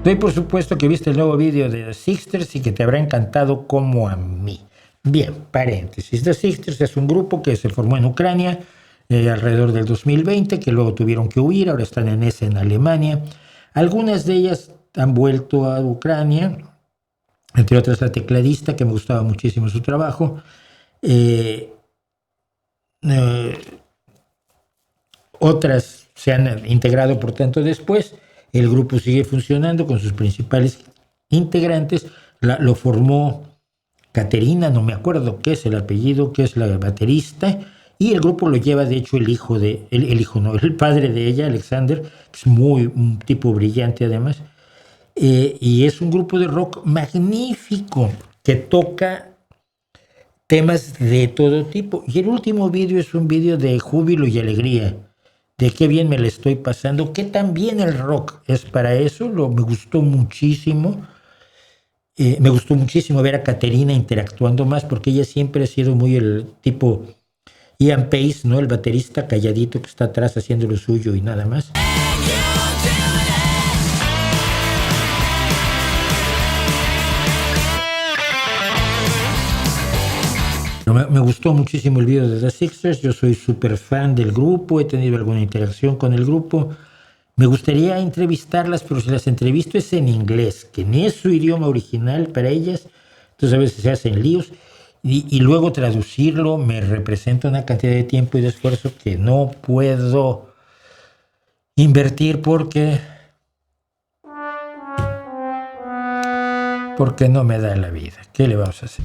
Doy por supuesto que viste el nuevo vídeo de The Sixters y que te habrá encantado como a mí. Bien, paréntesis. The Sixters es un grupo que se formó en Ucrania alrededor del 2020, que luego tuvieron que huir, ahora están en Essen, en Alemania. Algunas de ellas han vuelto a Ucrania, entre otras la tecladista, que me gustaba muchísimo su trabajo. Otras se han integrado, por tanto, después. El grupo sigue funcionando con sus principales integrantes. Lo formó Caterina, no me acuerdo qué es el apellido, que es la baterista, y el grupo lo lleva, de hecho, el padre de ella, Alexander, que es un tipo brillante además, y es un grupo de rock magnífico que toca temas de todo tipo. Y el último vídeo es un vídeo de júbilo y alegría, de qué bien me la estoy pasando, que también el rock es para eso. Me gustó muchísimo. Me gustó muchísimo ver a Caterina interactuando más, porque ella siempre ha sido muy el tipo Ian Pace, ¿no? El baterista calladito que está atrás haciendo lo suyo y nada más. Me gustó muchísimo el video de The Sixters. Yo soy súper fan del grupo, he tenido alguna interacción con el grupo. Me gustaría entrevistarlas, pero si las entrevisto es en inglés, que ni es su idioma original para ellas, entonces a veces se hacen líos. Y luego traducirlo me representa una cantidad de tiempo y de esfuerzo que no puedo invertir porque no me da la vida. ¿Qué le vamos a hacer?